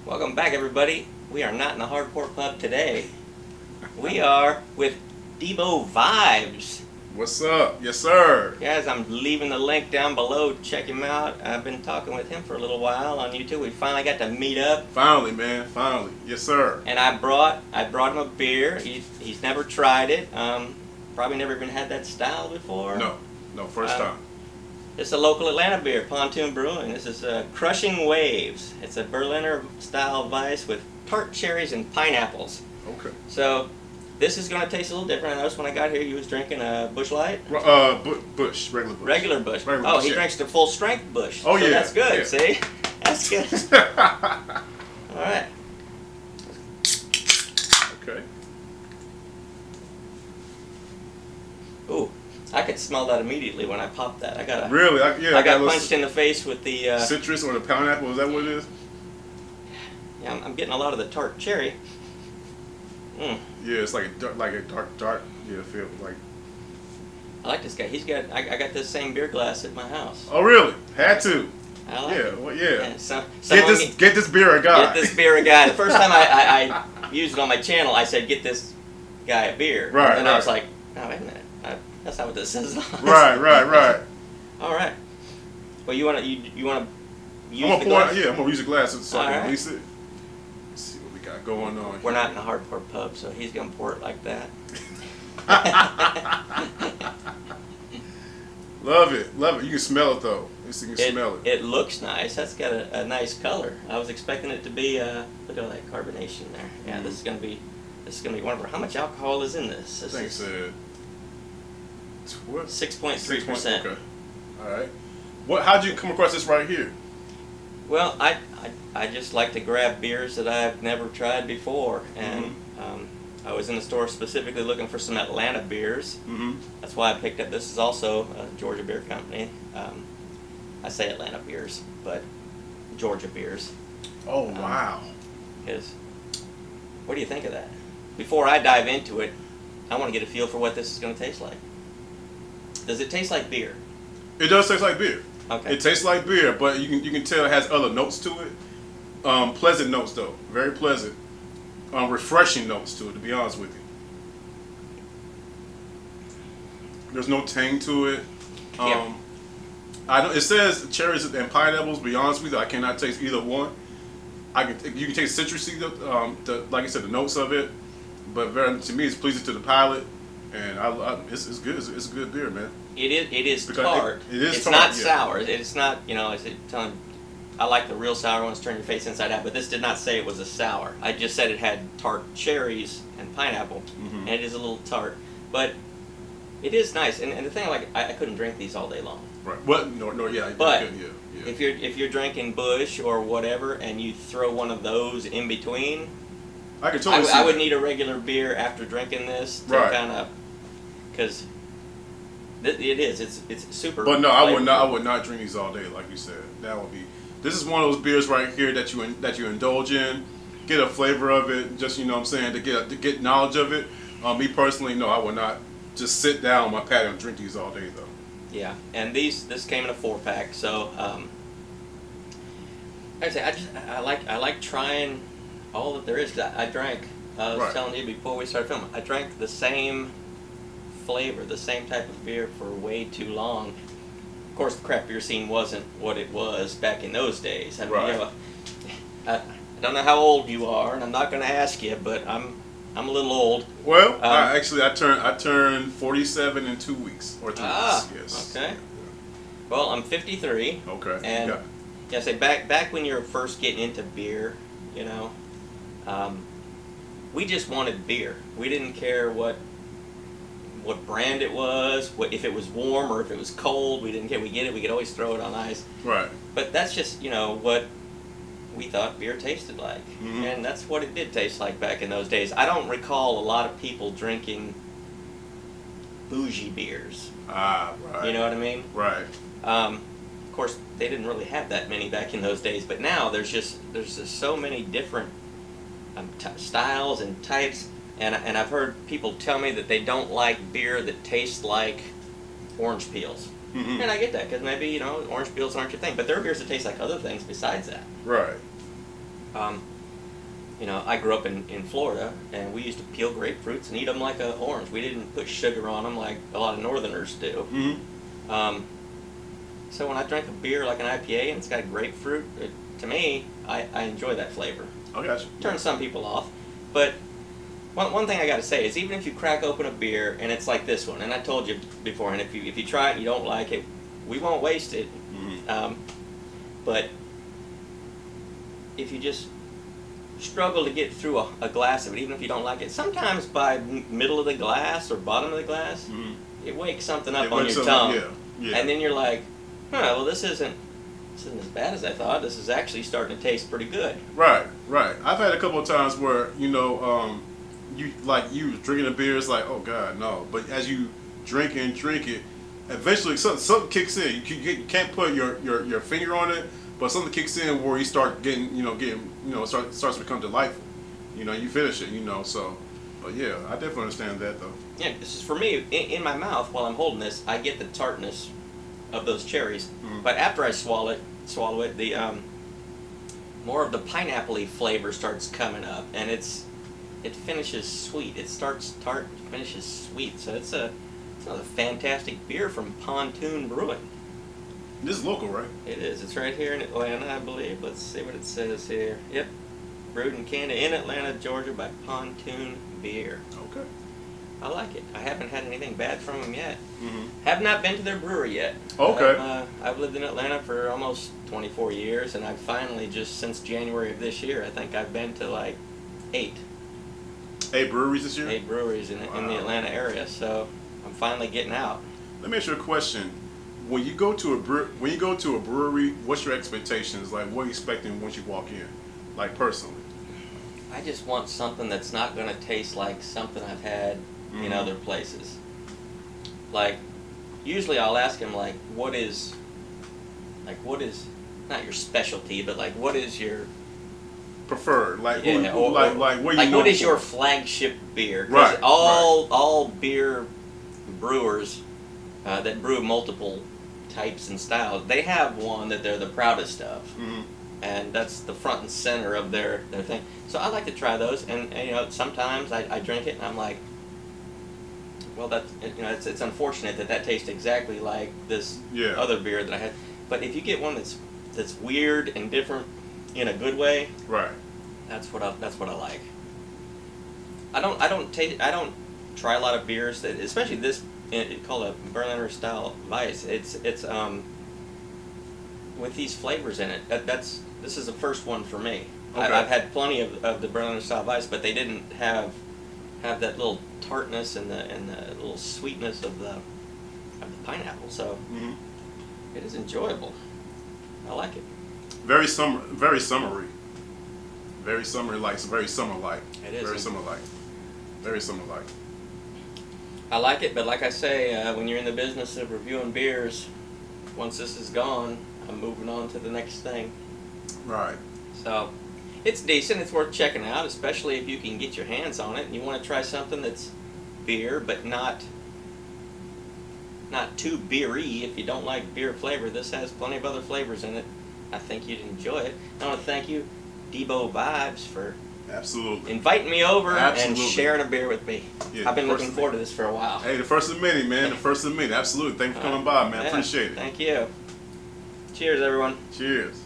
Welcome back, everybody. We are not in the Hardcore Pub today. We are with Debo Vibes. What's up? Yes, sir. Guys, I'm leaving the link down below. Check him out. I've been talking with him for a little while on YouTube. We finally got to meet up. Finally, man. Finally. Yes, sir. And I brought him a beer. He's never tried it. Probably never even had that style before. No, first time. It's a local Atlanta beer, Pontoon Brewing. This is Crushing Waves. It's a Berliner style Weiss with tart cherries and pineapples. Okay. So this is going to taste a little different. I noticed when I got here you was drinking a Busch Light. Busch, regular Busch. Regular Busch. Regular Oh, Busch, he yeah. drinks the full strength Busch. Oh, so yeah. that's good. Yeah. See, that's good. All right. Okay. Ooh, I could smell that immediately when I popped that. I got Really? I got punched in the face with the citrus or the pineapple. Is that what it is? Yeah, I'm getting a lot of the tart cherry. Mm. Yeah, it's like a dark. Yeah, feel like. I like this guy. I got this same beer glass at my house. Oh, really? Had to. I like Yeah. it. Well, yeah. And Get this beer a guy. Get this beer a guy. The first time I used it on my channel, I said, "Get this guy a beer." Right. And I was like, "No, wait a minute. That's not what this says." Right. All right. Well, you wanna use I'm the glass? gonna use a glass so I All can right. release it. Let's see what we got going on. We're here. not in a hardcore pub, so he's gonna pour it like that. Love it. You can smell it though. You can smell it. It looks nice. That's got a nice color. I was expecting it to be look at all that carbonation there. Yeah, Mm-hmm. this is gonna be wonderful. How much alcohol is in this? I think it said 6.3%. Okay. All right. How'd you come across this right here? Well, I just like to grab beers that I've never tried before, and I was in the store specifically looking for some Atlanta beers. Mm-hmm. That's why I picked up. This is also a Georgia Beer Company. I say Atlanta beers, but Georgia beers. Oh wow! What do you think of that? Before I dive into it, I want to get a feel for what this is going to taste like. Does it taste like beer? It does taste like beer. Okay. It tastes like beer, but you can tell it has other notes to it. Pleasant notes though, very pleasant. Refreshing notes to it. To be honest with you, there's no tang to it. Yeah. It says cherries and pineapples. To be honest with you, I cannot taste either one. You can taste citrusy, like I said, the notes of it, but to me, it's pleasing to the palate, and it's good. It's a good beer, man. It is Because tart. it is it's tart, not yeah. sour. It's not, I like the real sour ones, turn your face inside out, but this did not say it was a sour. I just said it had tart cherries and pineapple, and it is a little tart, but it is nice. And the thing, I couldn't drink these all day long. Right. What? No, yeah. But yeah. if you're drinking Busch or whatever, and you throw one of those in between, I could totally see I would that. need a regular beer after drinking this to Right. kind of, because it's super. But no, I would flavorful. not drink these all day, like you said. This is one of those beers right here that you indulge in, get a flavor of it, just what I'm saying, to get knowledge of it. Me personally, no, I would not just sit down on my patio and drink these all day though. Yeah, and this came in a 4-pack, so like I say, I like trying all that there is. 'Cause I drank. I was Right. telling you before we started filming. I drank the same flavor, the same type of beer for way too long. Of course, the craft beer scene wasn't what it was back in those days. I mean, Right. I don't know how old you are, and I'm not going to ask you, but I'm a little old. Well, I turned 47 in 2 weeks or 3 weeks. Yes. Okay. Well, I'm 53. Okay. And Yeah. yeah, say back when you were first getting into beer, we just wanted beer. We didn't care what brand it was, if it was warm or if it was cold. We didn't care. We get it. We could always throw it on ice. Right. But that's just what we thought beer tasted like, and that's what it did taste like back in those days. I don't recall a lot of people drinking bougie beers. Ah, right. You know what I mean? Right. Of course, they didn't really have that many back in those days, but now there's just so many different styles and types, and I've heard people tell me that they don't like beer that tastes like orange peels. And I get that, because maybe, orange peels aren't your thing, but there are beers that taste like other things besides that. Right. you know, I grew up in Florida, and we used to peel grapefruits and eat them like an orange. We didn't put sugar on them like a lot of Northerners do. Mm-hmm. So when I drink a beer like an IPA and it's got grapefruit, to me, I enjoy that flavor. I got you. Turns some people off, but one thing I got to say is even if you crack open a beer and it's like this one, and I told you before, and if you try it and you don't like it, we won't waste it. Mm-hmm. But if you just struggle to get through a glass of it, even if you don't like it, sometimes by middle of the glass or bottom of the glass, Mm-hmm. it wakes something up It on wakes your something tongue. up, yeah. And then you're like, well, this isn't as bad as I thought. This is actually starting to taste pretty good. Right, right. I've had a couple of times where, you know, you drinking a beer, it's like, oh God, no. But as you drink it, eventually something kicks in. You can't put your finger on it, but something kicks in where you start getting, starts to become delightful. You know, you finish it, you know. So, but yeah, I definitely understand that though. Yeah, this is for me in my mouth while I'm holding this. I get the tartness of those cherries, but after I swallow it, the more of the pineapple-y flavor starts coming up, and it finishes sweet. It starts tart, finishes sweet. So it's another fantastic beer from Pontoon Brewing. This is local, right? It is. It's right here in Atlanta, I believe. Let's see what it says here. Yep, brewed in Canada, in Atlanta, Georgia, by Pontoon Beer. Okay. I like it. I haven't had anything bad from them yet. Mm-hmm. Have not been to their brewery yet. Okay. I've lived in Atlanta for almost 24 years, and I've finally, just since January of this year, I think I've been to like 8 breweries this year? 8 breweries in the Atlanta area, so I'm finally getting out. Let me ask you a question. When you go to a brewery, what's your expectations? Like, what are you expecting once you walk in? Like, personally. I just want something that's not going to taste like something I've had in other places. Like, usually I'll ask him, like, what is, not your specialty, but like, what is your Preferred, like, yeah, what is your flagship beer? 'Cause Right. all beer brewers that brew multiple types and styles, they have one that they're the proudest of. Mm-hmm. And that's the front and center of their thing. So I like to try those, and you know, sometimes I drink it and I'm like, well, it's unfortunate that tastes exactly like this other beer that I had. But if you get one that's weird and different in a good way, right, that's what I like. I don't try a lot of beers that, especially this, called a Berliner style Weiss. It's with these flavors in it. This is the first one for me. Okay. I've had plenty of the Berliner style Weiss, but they didn't have that little tartness and the little sweetness of the pineapple. So it is enjoyable. I like it. Very summery, like very summer-like. It is. Very summer-like. Very summer-like. I like it, but like I say, when you're in the business of reviewing beers, once this is gone, I'm moving on to the next thing. Right. So, it's decent. It's worth checking out, especially if you can get your hands on it and you want to try something that's beer, but not too beery. If you don't like beer flavor, this has plenty of other flavors in it. I think you'd enjoy it. I want to thank you, Debo Vibes, for inviting me over and sharing a beer with me. Yeah, I've been looking forward to this for a while. Hey, the first of many, man. The first of many. Absolutely. Thanks for coming by, man. Yeah, Appreciate it. Thank you. Cheers, everyone. Cheers.